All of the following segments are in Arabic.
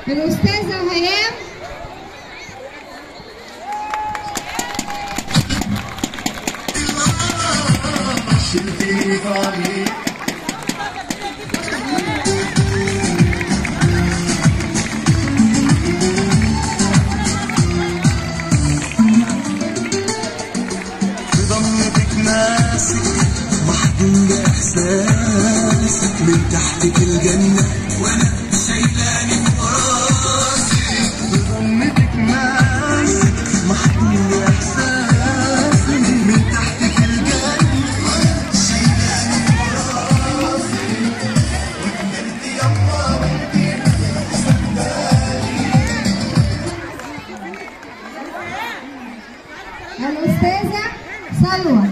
الأستاذة هيام بضمتك ماسك محضون بإحساسك من تحتك الجنة وأنا شايلاني براسي بضمتك ماسك محضون بإحساسك من تحتك الجنة وأنا شايلاني براسي وكبرت يما وانتي صدقاني. الأستاذة سلوى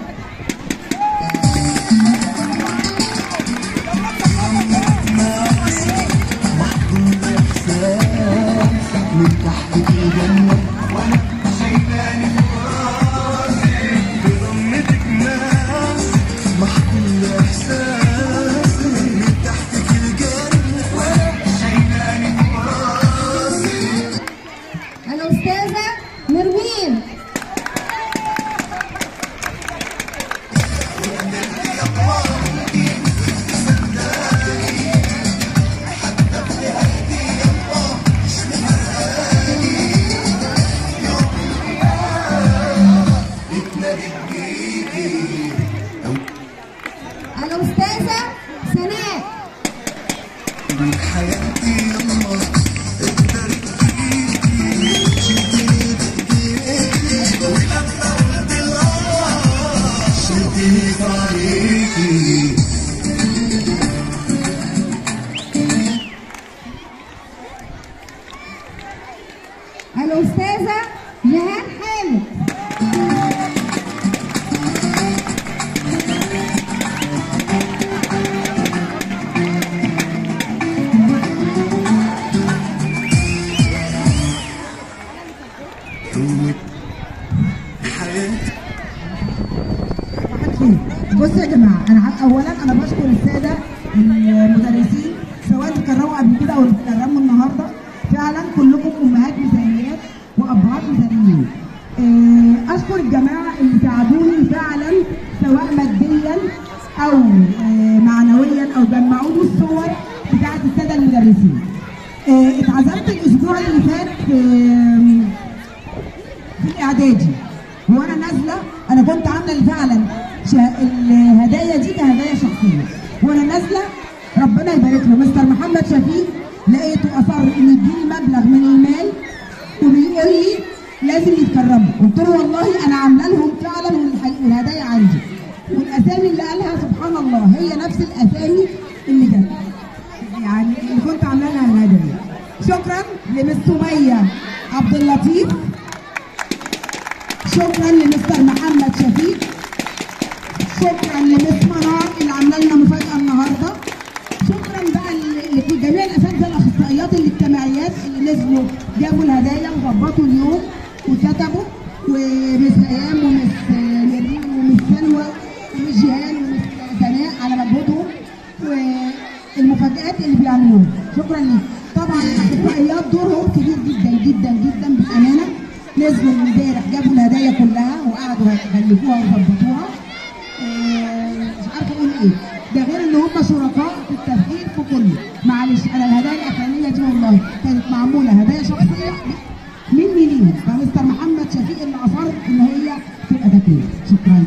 من تحتك الجنة وأنا شايلاني براسي بضمتك ماسك محكوم إحساسي من تحتك الجنة وأنا شايلاني براسي. الأستاذة نروين الأستاذة سناء من حياتي يما اتدرت فيكي شلتيني بإيديكي ولما قلت الآه شلتيني في عليكي. الأستاذة جهان حامد بصوا يا جماعه، انا اولا انا بشكر الساده المدرسين سواء تكرموا قبل كده او تكرموا النهارده. فعلا كلكم امهات مثاليات وابهات مثاليين. اشكر الجماعه اللي ساعدوني فعلا سواء ماديا او معنويا او جمعوا لي الصور بتاعت الساده المدرسين. اتعزمت الاسبوع اللي فات في الاعدادي وانا نازله. انا كنت عامله فعلا الهدايا دي كهدايا شخصيه وانا نازله. ربنا يبارك له مستر محمد شفيق، لقيته اصر انه يديني مبلغ من المال وبيقول لي لازم يتكرموا. قلت له والله انا عامله لهم فعلا والهدايا عندي، والاسامي اللي قالها سبحان الله هي نفس الاسامي اللي جت، يعني اللي كنت عامله لها الهدايا. شكرا لمس سميه عبد اللطيف، شكرا لمستر محمد شفيق، شكرا لمس منار اللي عامله لنا مفاجاه النهارده. شكرا بقى لجميع الاساتذه الاخصائيات الاجتماعيات اللي نزلوا جابوا الهدايا وظبطوا اليوم وكتبوا، ومس هيام ومس نرين ومس سلوى ومس جيهان ومس سناء على مجهودهم والمفاجآت اللي بيعملوها. شكرا ليكم. طبعا الاخصائيات دورهم كبير جدا جدا جدا بامانه. نزلوا امبارح جابوا الهدايا كلها وقعدوا يغلفوها وظبطوها. مش عارفه اقول ايه، ده غير ان هم شركاء في التفكير في كله. معلش انا الهدايا الاخرانيه دي والله كانت معموله هدايا شخصيه مني ليهم، فمستر محمد شفيق اللي اصر ان هي تبقى تكليف. شكرا.